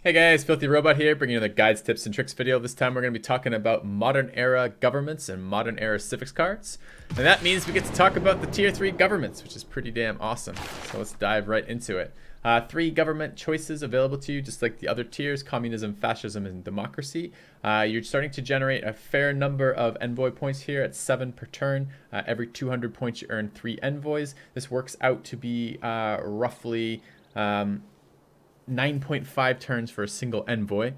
Hey guys, FilthyRobot here, bringing you the guides, tips, and tricks video. This time we're going to be talking about modern era governments and modern era civics cards. And that means we get to talk about the tier 3 governments, which is pretty damn awesome. So let's dive right into it. 3 government choices available to you, just like the other tiers: communism, fascism, and democracy. You're starting to generate a fair number of envoy points here at 7 per turn. Every 200 points you earn 3 envoys. This works out to be roughly 9.5 turns for a single envoy.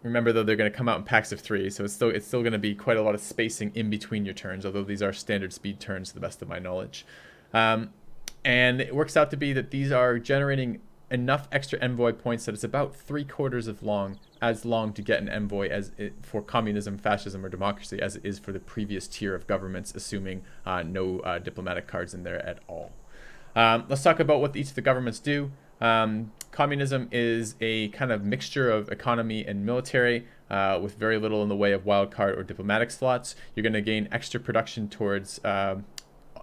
Remember though, they're going to come out in packs of 3, so it's still going to be quite a lot of spacing in between your turns, although these are standard speed turns to the best of my knowledge. And it works out to be that these are generating enough extra envoy points that it's about 3/4 of as long to get an envoy as it for communism, fascism, or democracy as it is for the previous tier of governments, assuming no diplomatic cards in there at all. Let's talk about what each of the governments do. Communism is a kind of mixture of economy and military, with very little in the way of wildcard or diplomatic slots. You're going to gain extra production towards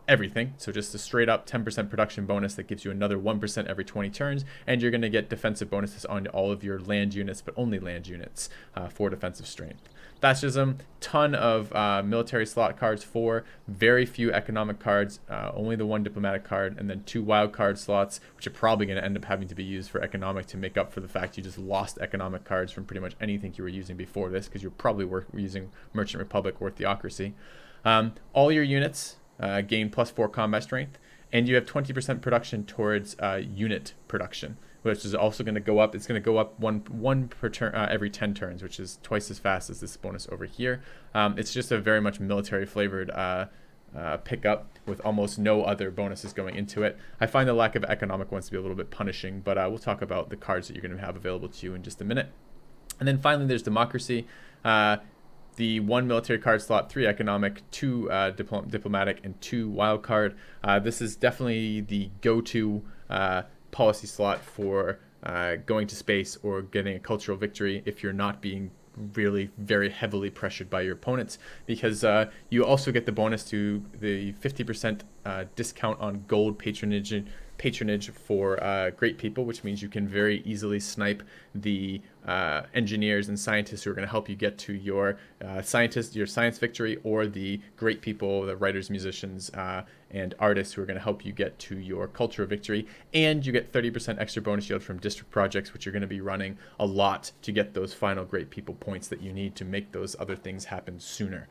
everything, so just a straight up 10% production bonus that gives you another 1% every 20 turns, and you're going to get defensive bonuses on all of your land units, but only land units, for defensive strength. Fascism, ton of military slot cards, 4, very few economic cards, only the 1 diplomatic card, and then 2 wild card slots, which are probably going to end up having to be used for economic to make up for the fact you just lost economic cards from pretty much anything you were using before this, because you probably were using Merchant Republic or Theocracy. All your units gain +4 combat strength, and you have 20% production towards unit production, which is also going to go up. It's going to go up one per turn every 10 turns, which is twice as fast as this bonus over here. It's just a very much military flavored pickup with almost no other bonuses going into it. I find the lack of economic ones to be a little bit punishing, but we'll talk about the cards that you're going to have available to you in just a minute. And then finally, there's democracy. The 1 military card slot, 3 economic, 2 diplomatic, and 2 wild card. This is definitely the go-to policy slot for going to space or getting a cultural victory if you're not being really very heavily pressured by your opponents, because you also get the bonus to the 50% discount on gold patronage for great people, which means you can very easily snipe the engineers and scientists who are going to help you get to your science victory, or the great people, the writers, musicians, and artists who are going to help you get to your cultural victory. And you get 30% extra bonus yield from district projects, which you're going to be running a lot to get those final great people points that you need to make those other things happen sooner.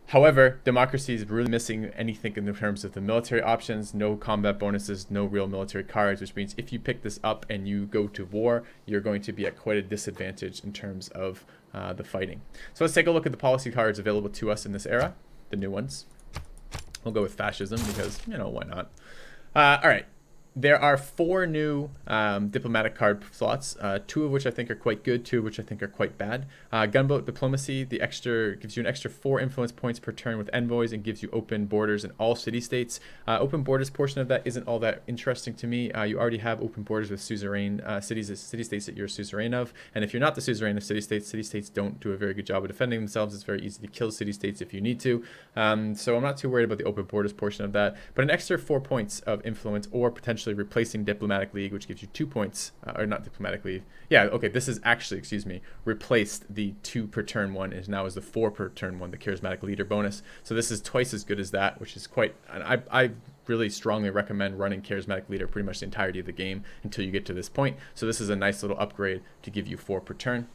However, democracy is really missing anything in terms of the military options. No combat bonuses, no real military cards, which means if you pick this up and you go to war, you're going to be at quite a disadvantage in terms of the fighting. So let's take a look at the policy cards available to us in this era, the new ones. We'll go with fascism because, why not? All right. There are 4 new diplomatic card slots, 2 of which I think are quite good, 2 of which I think are quite bad. Gunboat diplomacy, gives you an extra 4 influence points per turn with envoys, and gives you open borders in all city-states. Open borders portion of that isn't all that interesting to me. You already have open borders with suzerain city-states that you're suzerain of, and if you're not the suzerain of city-states don't do a very good job of defending themselves. It's very easy to kill city-states if you need to. So I'm not too worried about the open borders portion of that, but an extra 4 points of influence, or potentially replacing diplomatic league, which gives you 2 points, or not diplomatic league. Yeah, okay, this is actually, replaced the 2 per turn one, and now is the 4 per turn one, the charismatic leader bonus. So this is twice as good as that, which is quite, I really strongly recommend running charismatic leader pretty much the entirety of the game until you get to this point. So this is a nice little upgrade to give you 4 per turn.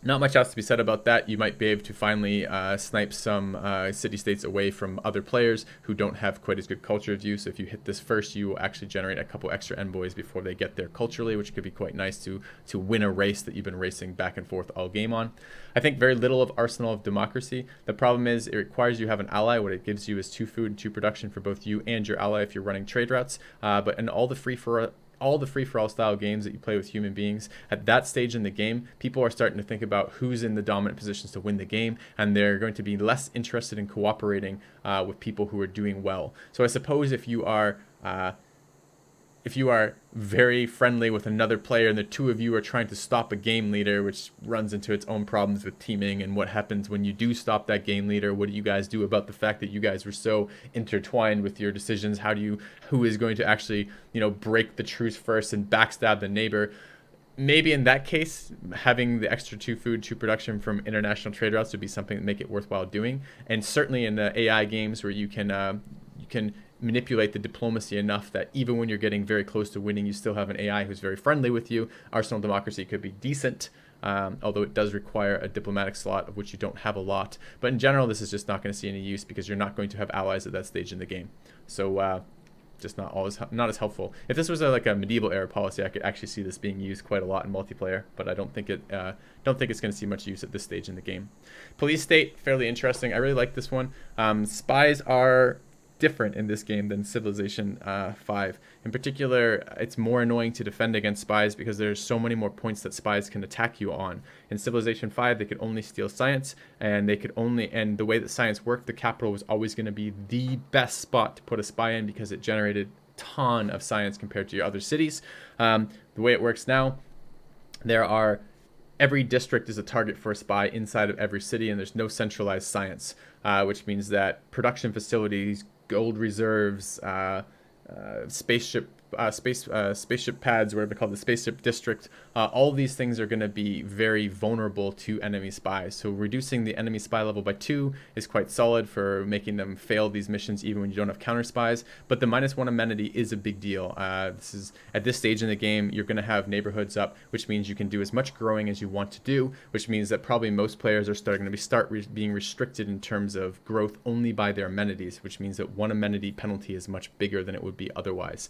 Not much else to be said about that. You might be able to finally snipe some city-states away from other players who don't have quite as good culture of you. So if you hit this first, you will actually generate a couple extra envoys before they get there culturally, which could be quite nice to win a race that you've been racing back and forth all game on. I think very little of Arsenal of Democracy. The problem is it requires you have an ally. What it gives you is 2 food and 2 production for both you and your ally if you're running trade routes. But in all the free-for-all style games that you play with human beings, at that stage in the game, people are starting to think about who's in the dominant positions to win the game, and they're going to be less interested in cooperating with people who are doing well. So I suppose if you are if you are very friendly with another player and the two of you are trying to stop a game leader, which runs into its own problems with teaming and what happens when you do stop that game leader, what do you guys do about the fact that you guys were so intertwined with your decisions? Who is going to actually, break the truce first and backstab the neighbor? Maybe in that case, having the extra 2 food, 2 production from international trade routes would be something that make it worthwhile doing. And certainly in the AI games where you can manipulate the diplomacy enough that even when you're getting very close to winning, you still have an AI who's very friendly with you. Arsenal democracy could be decent, although it does require a diplomatic slot, of which you don't have a lot. But in general, this is just not going to see any use because you're not going to have allies at that stage in the game. So just not as helpful. If this was like a medieval era policy, I could actually see this being used quite a lot in multiplayer, but I don't think it's going to see much use at this stage in the game. Police state, fairly interesting. I really like this one. Spies are different in this game than Civilization 5. In particular, it's more annoying to defend against spies because there's so many more points that spies can attack you on. In Civilization 5, they could only steal science, and the way that science worked, the capital was always going to be the best spot to put a spy in because it generated a ton of science compared to your other cities. The way it works now, every district is a target for a spy inside of every city, and there's no centralized science, which means that production facilities, gold reserves, spaceship pads, whatever they call the spaceship district, all these things are going to be very vulnerable to enemy spies. So reducing the enemy spy level by 2 is quite solid for making them fail these missions even when you don't have counter spies. But the -1 amenity is a big deal. At this stage in the game, you're going to have neighborhoods up, which means you can do as much growing as you want to do, which means that probably most players are being restricted in terms of growth only by their amenities, which means that 1 amenity penalty is much bigger than it would be otherwise.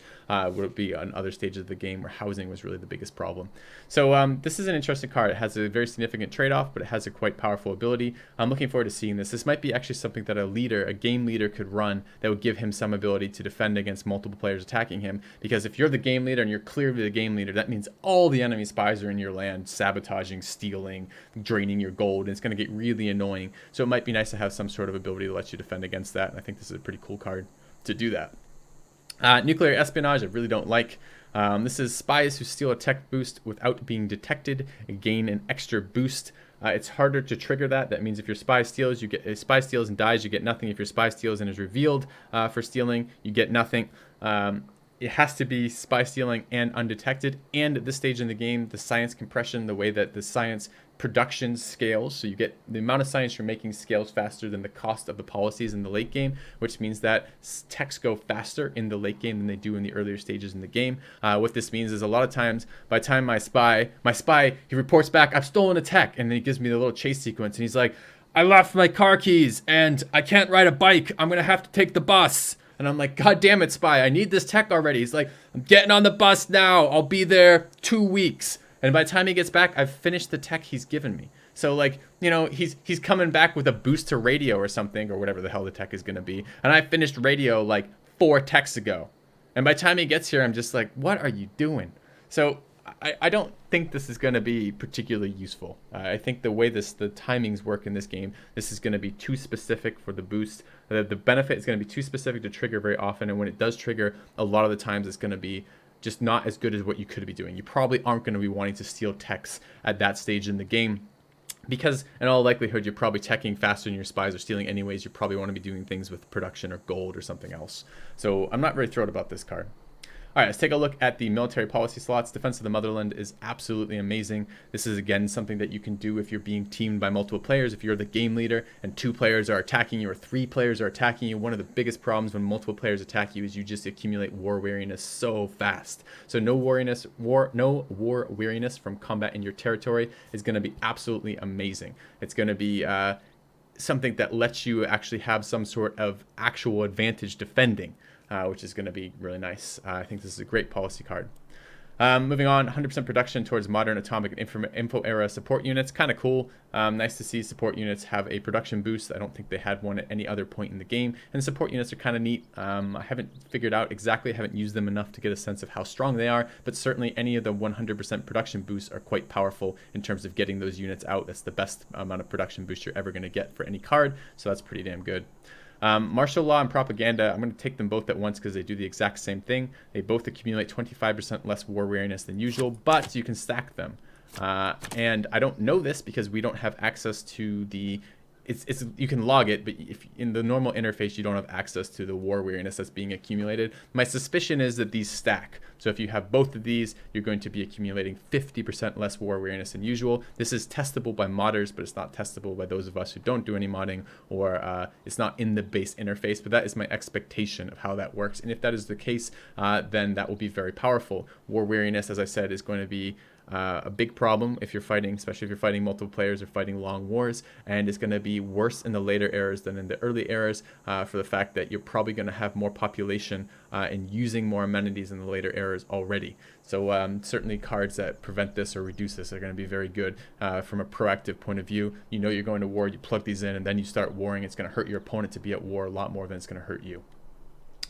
Would it be on other stages of the game where housing was really the biggest problem. So this is an interesting card. It has a very significant trade-off, but it has a quite powerful ability. I'm looking forward to seeing this. This might be actually something that a game leader could run that would give him some ability to defend against multiple players attacking him, because if you're the game leader and you're clearly the game leader, that means all the enemy spies are in your land, sabotaging, stealing, draining your gold, and it's going to get really annoying. So it might be nice to have some sort of ability to let you defend against that, and I think this is a pretty cool card to do that. Nuclear espionage, I really don't like. This is spies who steal a tech boost without being detected gain an extra boost. It's harder to trigger that. That means if your spy steals, and dies, you get nothing. If your spy steals and is revealed for stealing, you get nothing. It has to be spy stealing and undetected. And at this stage in the game, the science compression, the way that the science production scales, so you get the amount of science you're making scales faster than the cost of the policies in the late game, which means that techs go faster in the late game than they do in the earlier stages in the game. What this means is a lot of times, by the time my spy, he reports back, I've stolen a tech, and then he gives me the little chase sequence, and he's like, I left my car keys, and I can't ride a bike, I'm gonna have to take the bus. And I'm like, God damn it, spy, I need this tech already. He's like, I'm getting on the bus now, I'll be there 2 weeks. And by the time he gets back, I've finished the tech he's given me. So he's coming back with a boost to radio or something, or whatever the hell the tech is going to be. And I finished radio like 4 techs ago. And by the time he gets here, I'm just like, what are you doing? So I don't think this is going to be particularly useful. I think the way the timings work in this game, this is going to be too specific for the boost. The benefit is going to be too specific to trigger very often. And when it does trigger, a lot of the times it's going to be just not as good as what you could be doing. You probably aren't going to be wanting to steal techs at that stage in the game, because in all likelihood you're probably teching faster than your spies are stealing anyways. You probably want to be doing things with production or gold or something else. So I'm not very thrilled about this card. All right, let's take a look at the military policy slots. Defense of the Motherland is absolutely amazing. This is, again, something that you can do if you're being teamed by multiple players. If you're the game leader and 2 players are attacking you or 3 players are attacking you, one of the biggest problems when multiple players attack you is you just accumulate war weariness so fast. So no war weariness from combat in your territory is going to be absolutely amazing. It's going to be something that lets you actually have some sort of actual advantage defending. Which is going to be really nice. I think this is a great policy card. Moving on, 100% production towards modern atomic and info era support units. Kind of cool. Nice to see support units have a production boost. I don't think they had one at any other point in the game. And support units are kind of neat. I haven't figured out exactly, haven't used them enough to get a sense of how strong they are, but certainly any of the 100% production boosts are quite powerful in terms of getting those units out. That's the best amount of production boost you're ever going to get for any card, so that's pretty damn good. Martial law and propaganda, I'm going to take them both at once because they do the exact same thing. They both accumulate 25% less war weariness than usual, but you can stack them. And I don't know this because we don't have access to the... you can log it, but if in the normal interface you don't have access to the war weariness that's being accumulated. My suspicion is that these stack. So if you have both of these, you're going to be accumulating 50% less war weariness than usual. This is testable by modders, but it's not testable by those of us who don't do any modding, or it's not in the base interface. But that is my expectation of how that works. And if that is the case, then that will be very powerful. War weariness, as I said, is going to be a big problem if you're fighting, especially if you're fighting multiple players or fighting long wars, and it's going to be worse in the later eras than in the early eras for the fact that you're probably going to have more population and using more amenities in the later eras already. So certainly cards that prevent this or reduce this are going to be very good from a proactive point of view. You know you're going to war, you plug these in, and then you start warring. It's going to hurt your opponent to be at war a lot more than it's going to hurt you.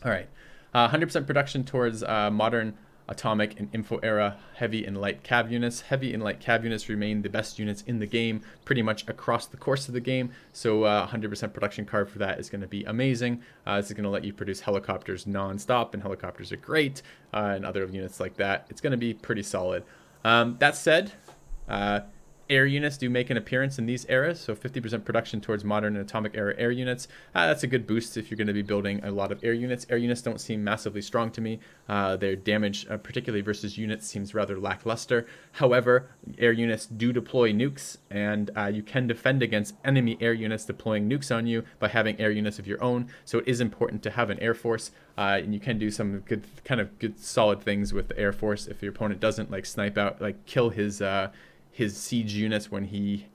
All right, 100% production towards modern atomic and info era heavy and light cav units. Heavy and light cav units remain the best units in the game pretty much across the course of the game, so 100% production card for that is going to be amazing. This is going to let you produce helicopters non-stop, and helicopters are great, and other units like that. It's going to be pretty solid. That said, air units do make an appearance in these eras, so 50% production towards modern and atomic era air units. That's a good boost if you're going to be building a lot of air units. Air units don't seem massively strong to me. Their damage, particularly versus units, seems rather lackluster. However, air units do deploy nukes, and you can defend against enemy air units deploying nukes on you by having air units of your own. So it is important to have an air force, and you can do some good, solid things with the air force if your opponent doesn't like snipe out, like kill his siege units when he,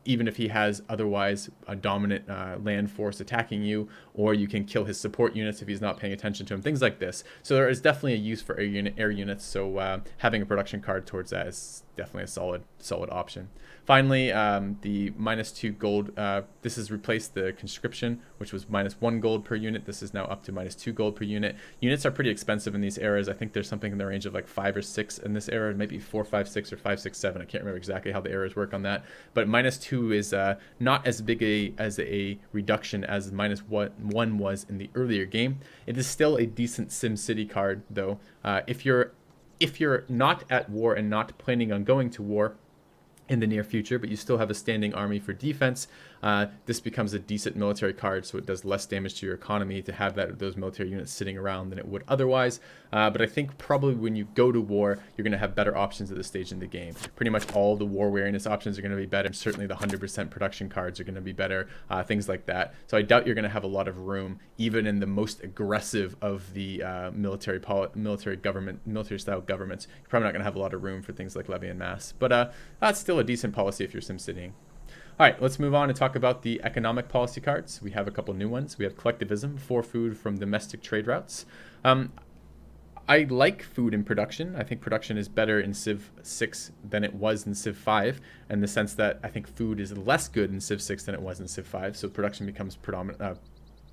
even if he has otherwise a dominant land force attacking you, or you can kill his support units if he's not paying attention to him, things like this. So there is definitely a use for air units, so having a production card towards that is definitely a solid option. Finally, the -2 gold, this has replaced the conscription, which was -1 gold per unit. This is now up to -2 gold per unit. Units are pretty expensive in these eras. I think there's something in the range of like 5 or 6 in this era, maybe 4, 5, 6, or 5, 6, 7. I can't remember exactly how the eras work on that, but -2 is not as big as a reduction as -1 was in the earlier game. It is still a decent SimCity card, though. If you're not at war and not planning on going to war in the near future, but you still have a standing army for defense, this becomes a decent military card, so it does less damage to your economy to have those military units sitting around than it would otherwise. But I think probably when you go to war, you're going to have better options at this stage in the game. Pretty much all the war weariness options are going to be better, and certainly the 100% production cards are going to be better, things like that. So I doubt you're going to have a lot of room, even in the most aggressive of the military style governments. You're probably not going to have a lot of room for things like levy and mass, but that's still a decent policy if you're SimCitying. All right, let's move on and talk about the economic policy cards. We have a couple new ones. We have collectivism, 4 food from domestic trade routes. I like food in production. I think production is better in Civ 6 than it was in Civ 5, in the sense that I think food is less good in Civ 6 than it was in Civ 5, so production becomes predominant,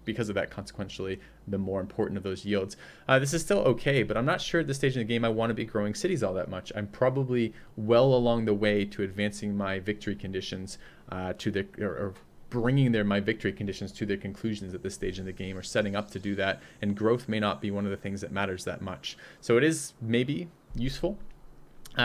because of that, consequentially, the more important of those yields. This is still okay, but I'm not sure at this stage in the game I want to be growing cities all that much. I'm probably well along the way to advancing my victory conditions or bringing my victory conditions to their conclusions at this stage in the game, or setting up to do that, and growth may not be one of the things that matters that much. So it is maybe useful.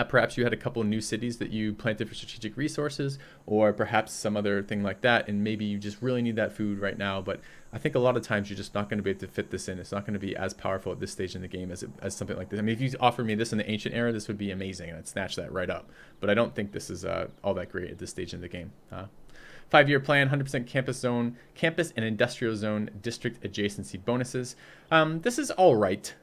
Perhaps you had a couple of new cities that you planted for strategic resources, or perhaps some other thing like that, and maybe you just really need that food right now. But I think a lot of times you're just not going to be able to fit this in. It's not going to be as powerful at this stage in the game as something like this. I mean, if you offered me this in the ancient era, this would be amazing, and I'd snatch that right up. But I don't think this is all that great at this stage in the game. 5-year plan, 100% campus and industrial zone district adjacency bonuses. This is all right.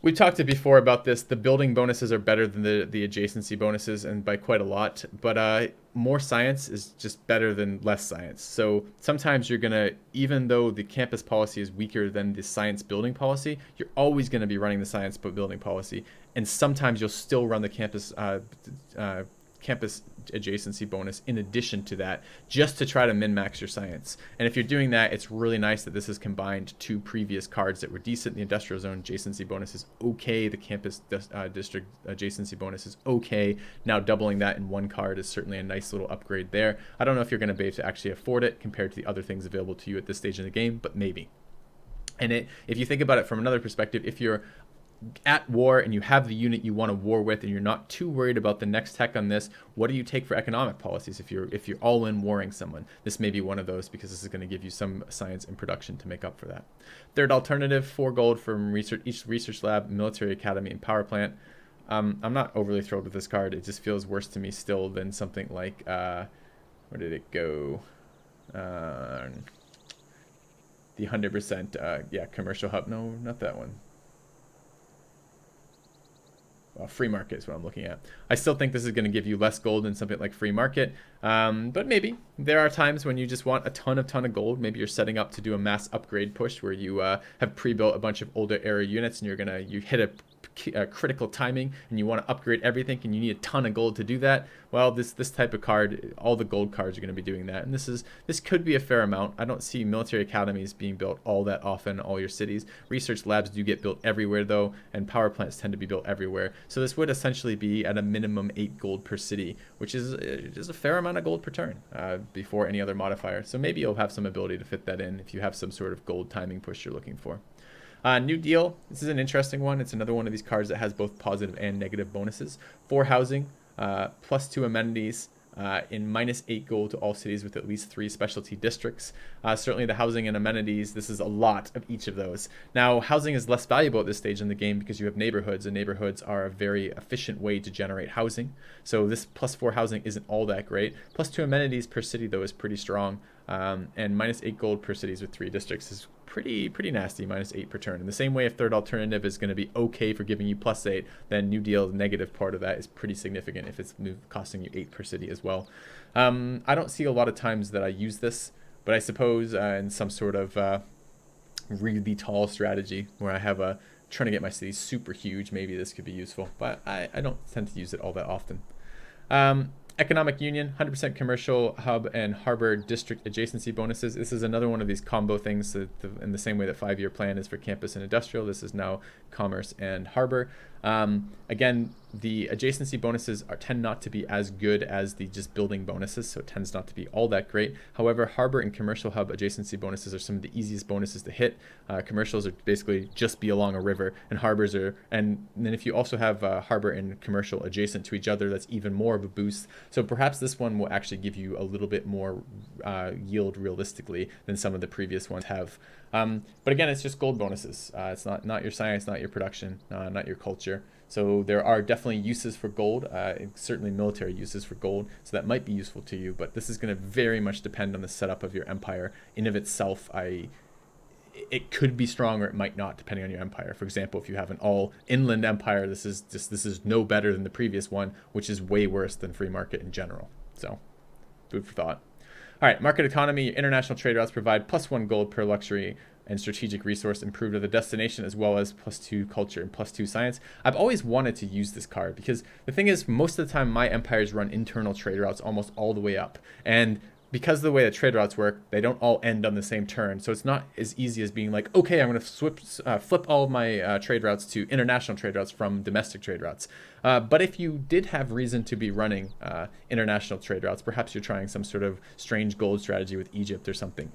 We've talked before about this. The building bonuses are better than the adjacency bonuses, and by quite a lot. But more science is just better than less science. So sometimes you're going to, even though the campus policy is weaker than the science building policy, you're always going to be running the science building policy. And sometimes you'll still run the campus adjacency bonus in addition to that, just to try to min-max your science. And if you're doing that, it's really nice that this has combined two previous cards that were decent. The industrial zone adjacency bonus is okay. The campus district adjacency bonus is okay. Now doubling that in one card is certainly a nice little upgrade there. I don't know if you're going to be able to actually afford it compared to the other things available to you at this stage in the game, but maybe. And if you think about it from another perspective, if you're at war and you have the unit you want to war with and you're not too worried about the next tech on this, what do you take for economic policies if you're all in warring someone? This may be one of those, because this is going to give you some science and production to make up for that. Third alternative, 4 gold from each research lab, military academy, and power plant. I'm not overly thrilled with this card. It just feels worse to me still than something like where did it go? The 100% commercial hub. No, not that one. Free market is what I'm looking at. I still think this is going to give you less gold than something like free market, but maybe there are times when you just want a ton of gold. Maybe you're setting up to do a mass upgrade push where you have pre-built a bunch of older era units and you hit a critical timing and you want to upgrade everything and you need a ton of gold to do that. Well, this type of card, all the gold cards are going to be doing that, and this could be a fair amount. I don't see military academies being built all that often in all your cities. Research labs do get built everywhere though, and power plants tend to be built everywhere. So this would essentially be at a minimum 8 gold per city, which is a fair amount of gold per turn before any other modifier. So maybe you'll have some ability to fit that in if you have some sort of gold timing push you're looking for. New deal. This is an interesting one. It's another one of these cards that has both positive and negative bonuses. 4 housing, +2 amenities, in -8 gold to all cities with at least 3 specialty districts. Certainly the housing and amenities, this is a lot of each of those. Now, housing is less valuable at this stage in the game because you have neighborhoods, and neighborhoods are a very efficient way to generate housing. So this +4 housing isn't all that great. +2 amenities per city, though, is pretty strong. And -8 gold per cities with 3 districts is pretty nasty, -8 per turn. In the same way, if third alternative is going to be okay for giving you +8, then new deal, the negative part of that is pretty significant if it's costing you 8 per city as well. I don't see a lot of times that I use this, but I suppose in some sort of really tall strategy where I have trying to get my city super huge, maybe this could be useful, but I don't tend to use it all that often. Economic Union, 100% commercial hub and harbor district adjacency bonuses. This is another one of these combo things that in the same way that 5-year plan is for campus and industrial, this is now commerce and harbor. Again, the adjacency bonuses tend not to be as good as the just building bonuses, so it tends not to be all that great. However, harbor and commercial hub adjacency bonuses are some of the easiest bonuses to hit. Commercials are basically just be along a river, and harbors are, and then if you also have harbor and commercial adjacent to each other, that's even more of a boost. So perhaps this one will actually give you a little bit more yield realistically than some of the previous ones have. But again, it's just gold bonuses. It's not your science, not your production, not your culture. So there are definitely uses for gold, certainly military uses for gold, so that might be useful to you, but this is going to very much depend on the setup of your empire. In of itself, it could be strong or it might not, depending on your empire. For example, if you have an all inland empire, this is no better than the previous one, which is way worse than free market in general. So food for thought. All right, market economy. International trade routes provide +1 gold per luxury and strategic resource improved at the destination, as well as +2 culture and +2 science. I've always wanted to use this card because the thing is, most of the time my empires run internal trade routes almost all the way up, and because of the way that trade routes work, they don't all end on the same turn. So it's not as easy as being like, okay, I'm going to flip all of my trade routes to international trade routes from domestic trade routes. But if you did have reason to be running international trade routes, perhaps you're trying some sort of strange gold strategy with Egypt or something,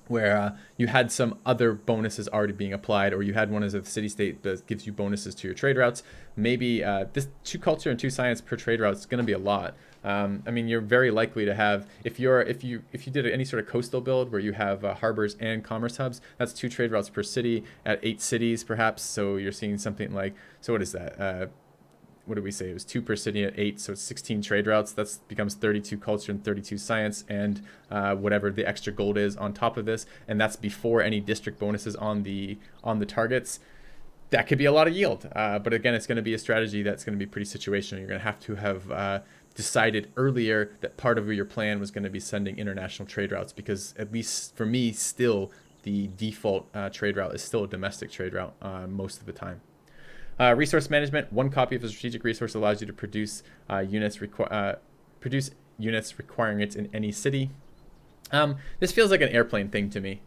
where you had some other bonuses already being applied, or you had one as a city-state that gives you bonuses to your trade routes. Maybe this 2 culture and 2 science per trade route is going to be a lot. I mean, you're very likely to have, if you did any sort of coastal build where you have harbors and commerce hubs, that's 2 trade routes per city at 8 cities perhaps. So you're seeing something like, so what is that? What did we say? It was 2 per city at 8, so it's 16 trade routes. That becomes 32 culture and 32 science, and whatever the extra gold is on top of this, and that's before any district bonuses on the targets. That could be a lot of yield, but again, it's going to be a strategy that's going to be pretty situational. You're going to have decided earlier that part of your plan was going to be sending international trade routes, because at least for me, still the default trade route is still a domestic trade route most of the time. Resource management. 1 copy of a strategic resource allows you to produce units produce units requiring it in any city. This feels like an airplane thing to me.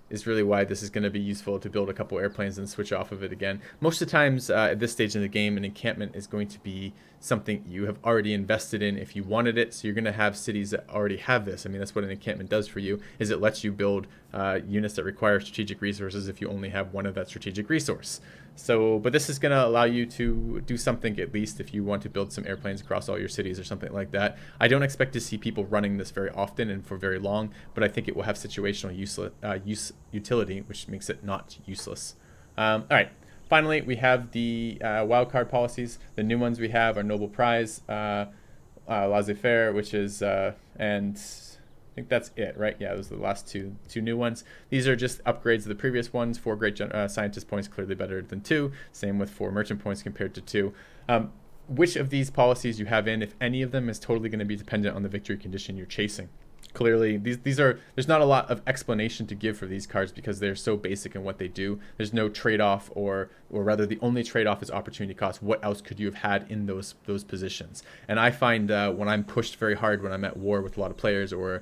Is really why this is going to be useful to build a couple airplanes and switch off of it again. Most of the times at this stage in the game, an encampment is going to be something you have already invested in if you wanted it. So you're going to have cities that already have this. I mean, that's what an encampment does for you, is it lets you build units that require strategic resources if you only have one of that strategic resource. So, but this is going to allow you to do something, at least if you want to build some airplanes across all your cities or something like that. I don't expect to see people running this very often and for very long, but I think it will have situational utility, which makes it not useless. All right. Finally, we have the wildcard policies. The new ones we have are Noble Prize, laissez-faire, which is, and I think that's it, right? Yeah, those are the last two new ones. These are just upgrades of the previous ones. 4 great scientist points, clearly better than 2. Same with 4 merchant points compared to 2. Which of these policies you have in, if any of them, is totally going to be dependent on the victory condition you're chasing. Clearly, there's not a lot of explanation to give for these cards because they're so basic in what they do. There's no trade-off, or rather the only trade-off is opportunity cost. What else could you have had in those positions? And I find when I'm pushed very hard, when I'm at war with a lot of players, or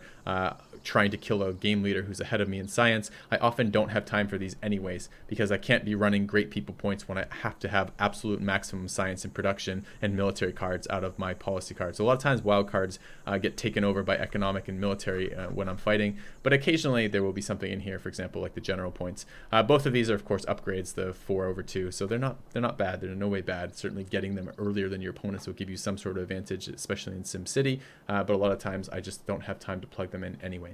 trying to kill a game leader who's ahead of me in science, I often don't have time for these anyways, because I can't be running great people points when I have to have absolute maximum science in production and military cards out of my policy cards. So a lot of times wild cards get taken over by economic and military when I'm fighting, but occasionally there will be something in here, for example, like the general points. Both of these are of course upgrades, the 4/2, so they're not bad. They're in no way bad. Certainly getting them earlier than your opponents will give you some sort of advantage, especially in SimCity, but a lot of times I just don't have time to plug them in anyways.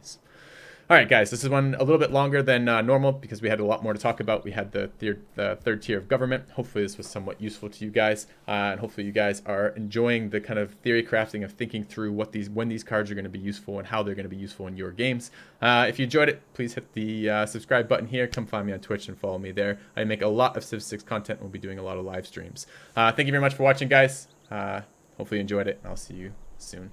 All right, guys, this is one a little bit longer than normal because we had a lot more to talk about. We had the third tier of government. Hopefully this was somewhat useful to you guys, and hopefully you guys are enjoying the kind of theory crafting of thinking through when these cards are going to be useful and how they're going to be useful in your games. If you enjoyed it, please hit the subscribe button here. Come find me on Twitch and follow me there. I make a lot of Civ6 content. We'll be doing a lot of live streams. Thank you very much for watching, guys. Hopefully you enjoyed it, and I'll see you soon.